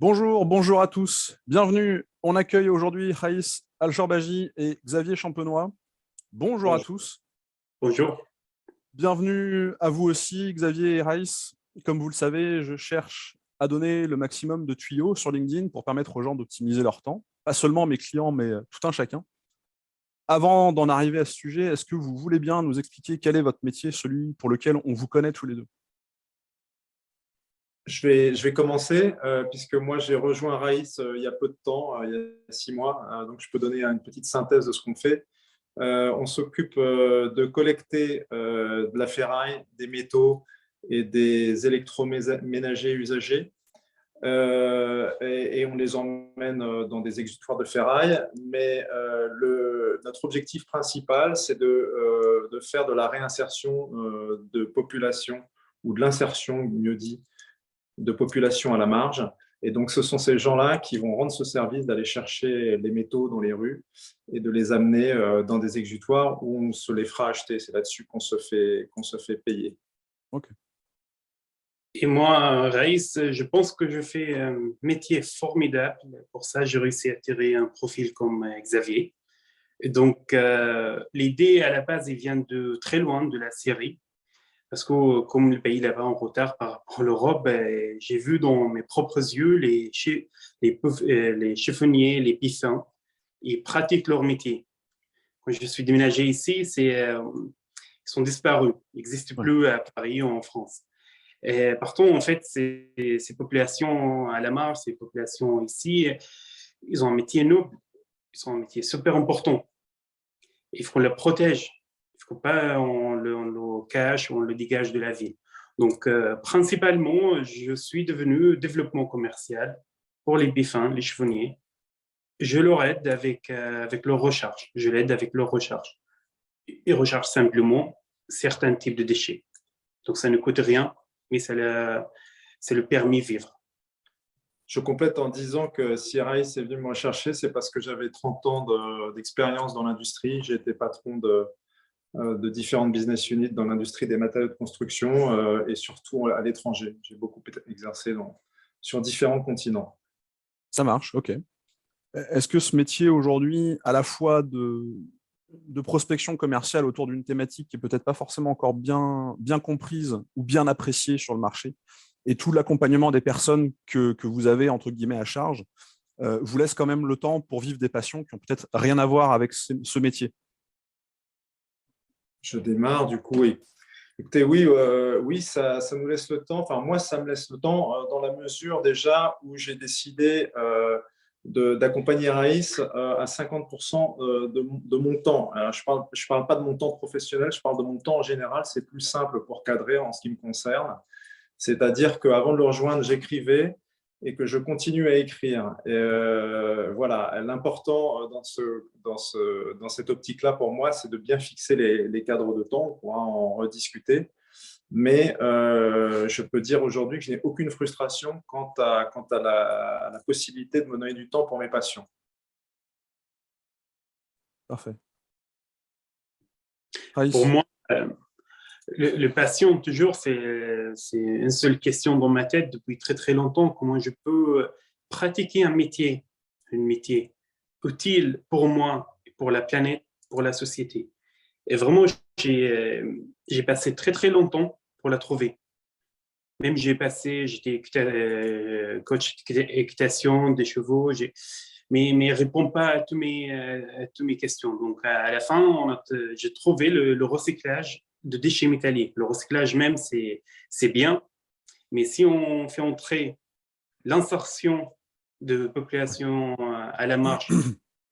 Bonjour à tous. Bienvenue. On accueille aujourd'hui Raïs Al-Jorbaji et Xavier Champenois. Bonjour à Bonjour. tous. Bonjour. Bienvenue à vous aussi, Xavier et Raïs. Comme vous le savez, je cherche à donner le maximum de tuyaux sur LinkedIn pour permettre aux gens d'optimiser leur temps. Pas seulement mes clients, mais tout un chacun. Avant d'en arriver à ce sujet, est-ce que vous voulez bien nous expliquer quel est votre métier, celui pour lequel on vous connaît tous les deux? Je vais commencer puisque moi j'ai rejoint Raïs il y a peu de temps, il y a 6 mois, donc je peux donner une petite synthèse de ce qu'on fait. On s'occupe de collecter de la ferraille, des métaux et des électroménagers usagés et on les emmène dans des exutoires de ferraille. Mais notre objectif principal, c'est de faire de la réinsertion de population ou de l'insertion, mieux dit, de population à la marge. Et donc, ce sont ces gens-là qui vont rendre ce service d'aller chercher les métaux dans les rues et de les amener dans des exutoires où on se les fera acheter. C'est là-dessus qu'on se fait payer. Ok. Et moi, Raïs, je pense que je fais un métier formidable. Pour ça, j'ai réussi à attirer un profil comme Xavier. Et donc, l'idée à la base, elle vient de très loin, de la Syrie. Parce que comme le pays là-bas en retard par rapport à l'Europe, j'ai vu dans mes propres yeux les chiffonniers, les pissins, ils pratiquent leur métier. Quand je suis déménagé ici, ils sont disparus. Ils n'existent Ouais. plus à Paris ou en France. Et partons, en fait, ces populations à la marge, ces populations ici, ils ont un métier noble, ils ont un métier super important. Il faut le protéger. Il ne faut pas on le cache ou on le dégage de la ville. Donc, principalement, je suis devenu développement commercial pour les bifins, les chiffonniers. Je leur aide avec leur recharge. Je l'aide avec leur recharge. Ils rechargent simplement certains types de déchets. Donc, ça ne coûte rien, mais c'est le permis vivre. Je complète en disant que si Raïs est venu me rechercher, c'est parce que j'avais 30 ans d'expérience dans l'industrie. J'ai été patron de différentes business units dans l'industrie des matériaux de construction et surtout à l'étranger. J'ai beaucoup exercé sur différents continents. Ça marche, ok. Est-ce que ce métier aujourd'hui, à la fois de prospection commerciale autour d'une thématique qui est peut-être pas forcément encore bien comprise ou bien appréciée sur le marché, et tout l'accompagnement des personnes que vous avez, entre guillemets, à charge, vous laisse quand même le temps pour vivre des passions qui ont peut-être rien à voir avec ce métier? Je démarre du coup. Oui. Écoutez, oui, oui, ça nous laisse le temps. Enfin, moi, ça me laisse le temps dans la mesure déjà où j'ai décidé d'accompagner Raïs à 50% de mon temps. Alors, je parle pas de mon temps professionnel, je parle de mon temps en général. C'est plus simple pour cadrer en ce qui me concerne. C'est-à-dire qu'avant de le rejoindre, j'écrivais et que je continue à écrire. Et voilà, l'important dans cette optique-là, pour moi, c'est de bien fixer les cadres de temps. On pourra en rediscuter. Mais je peux dire aujourd'hui que je n'ai aucune frustration quant à la possibilité de me donner du temps pour mes passions. Parfait. Pour Raïs? moi, le passion, toujours, c'est une seule question dans ma tête depuis très, très longtemps. Comment je peux pratiquer un métier utile pour moi, pour la planète, pour la société. Et vraiment, j'ai passé très, très longtemps pour la trouver. Même j'étais coach d'équitation des chevaux, mais il ne répond pas à toutes mes questions. Donc, à la fin, j'ai trouvé le recyclage de déchets métalliques. Le recyclage même, c'est bien, mais si on fait entrer l'insertion de population à la marge,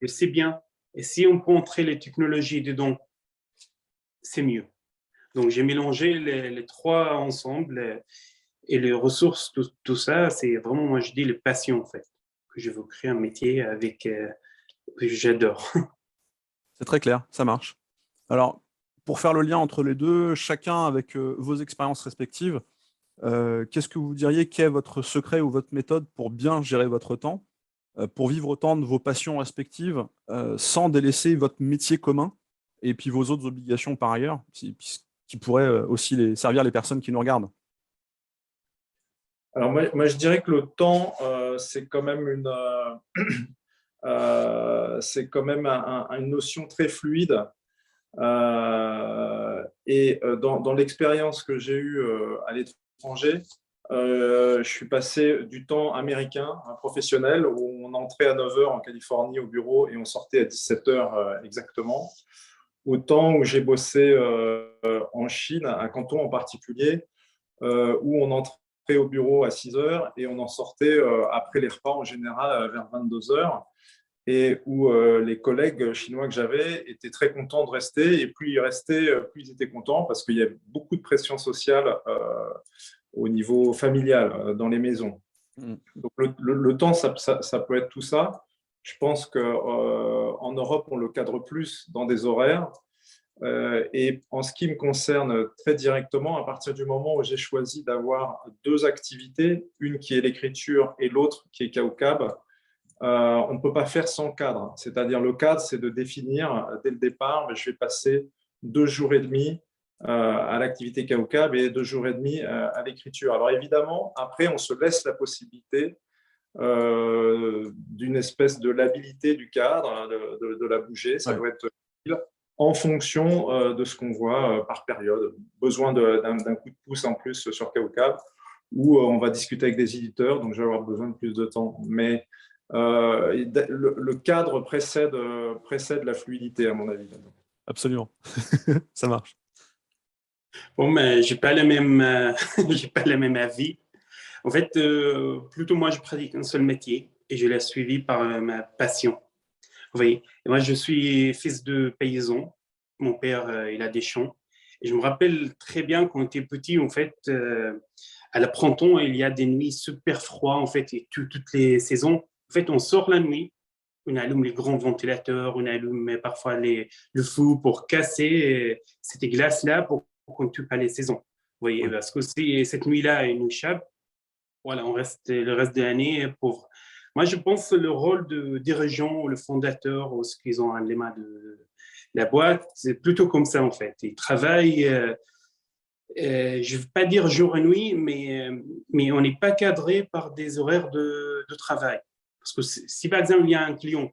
c'est bien. Et si on peut entrer les technologies dedans, c'est mieux. Donc, j'ai mélangé les trois ensemble et les ressources, tout ça, c'est vraiment, moi, je dis, les passions, en fait, que je veux créer un métier avec que j'adore. C'est très clair, ça marche. Alors, pour faire le lien entre les deux, chacun avec vos expériences respectives, qu'est-ce que vous diriez qu'est votre secret ou votre méthode pour bien gérer votre temps, pour vivre autant de vos passions respectives, sans délaisser votre métier commun et puis vos autres obligations par ailleurs, qui pourraient aussi servir les personnes qui nous regardent? Alors moi, je dirais que le temps, c'est quand même c'est quand même une notion très fluide. Et dans l'expérience que j'ai eue à l'étranger, je suis passé du temps américain, professionnel, où on entrait à 9 heures en Californie au bureau et on sortait à 17 heures exactement, au temps où j'ai bossé en Chine, à Canton en particulier, où on entrait au bureau à 6 heures et on en sortait après les repas en général vers 22 heures, et où les collègues chinois que j'avais étaient très contents de rester, et plus ils restaient, plus ils étaient contents, parce qu'il y a beaucoup de pression sociale au niveau familial dans les maisons. Mm. Donc le temps, ça peut être tout ça. Je pense qu'en Europe, on le cadre plus dans des horaires. Et en ce qui me concerne très directement, à partir du moment où j'ai choisi d'avoir deux activités, une qui est l'écriture et l'autre qui est Kaukab, on ne peut pas faire sans cadre. C'est-à-dire, le cadre, c'est de définir dès le départ, je vais passer 2 jours et demi à l'activité Kaukab et 2 jours et demi à l'écriture. Alors évidemment, après, on se laisse la possibilité d'une espèce de labilité du cadre, hein, de la bouger. Ça doit être en fonction de ce qu'on voit par période. Besoin d'un coup de pouce en plus sur Kaukab, ou on va discuter avec des éditeurs, donc je vais avoir besoin de plus de temps. Mais le cadre précède la fluidité, à mon avis. Absolument, ça marche. Bon, mais j'ai pas le même, j'ai pas le même avis. En fait, plutôt moi, je pratique un seul métier et je l'ai suivi par ma passion. Vous voyez, et moi, je suis fils de paysan. Mon père, il a des champs. Et je me rappelle très bien quand on était petit, en fait, à la printemps, il y a des nuits super froides, en fait, et toutes les saisons. En fait, on sort la nuit, on allume les grands ventilateurs, on allume parfois le feu pour casser cette glace-là pour qu'on ne tue pas les saisons. Vous voyez, parce que si cette nuit-là, elle nous échappe, voilà, on reste le reste de l'année pauvre. Moi, je pense que le rôle de dirigeant, le fondateur, ou ce qu'ils ont les mains de la boîte, c'est plutôt comme ça, en fait. Ils travaillent, je ne veux pas dire jour et nuit, mais on n'est pas cadré par des horaires de travail. Parce que si, par exemple, il y a un client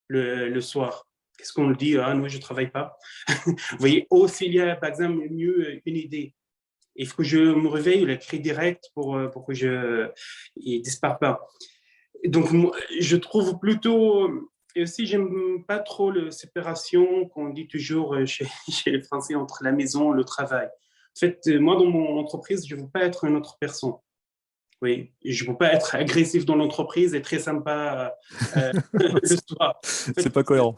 le soir, qu'est-ce qu'on le dit? Ah non, je ne travaille pas. Vous voyez, ou s'il y a, par exemple, mieux une idée, il faut que je me réveille, le cri direct pour que il ne disparaisse pas. Donc, moi, je trouve plutôt. Et aussi, j'aime pas trop la séparation qu'on dit toujours chez les Français entre la maison et le travail. En fait, moi, dans mon entreprise, je ne veux pas être une autre personne. Oui, je ne veux pas être agressif dans l'entreprise et très sympa le soir. En fait, c'est pas cohérent.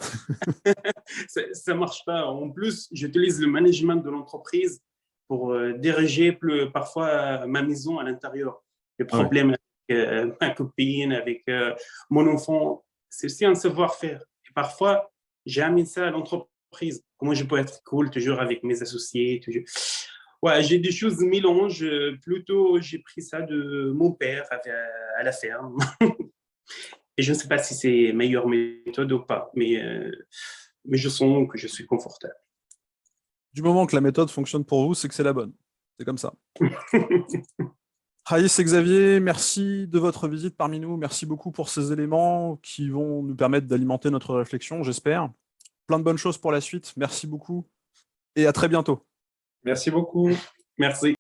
ça ne marche pas. En plus, j'utilise le management de l'entreprise pour diriger parfois ma maison à l'intérieur. Les problèmes avec ma copine, avec mon enfant, c'est aussi un savoir-faire. Et parfois, j'ai amené ça à l'entreprise. Comment je peux être cool toujours avec mes associés, toujours. Ouais, j'ai des choses mélange. Plutôt, j'ai pris ça de mon père à la ferme. Et je ne sais pas si c'est meilleure méthode ou pas, mais je sens que je suis confortable. Du moment que la méthode fonctionne pour vous, c'est que c'est la bonne. C'est comme ça. Raïs et Xavier, merci de votre visite parmi nous. Merci beaucoup pour ces éléments qui vont nous permettre d'alimenter notre réflexion, j'espère. Plein de bonnes choses pour la suite. Merci beaucoup et à très bientôt. Merci beaucoup. Merci.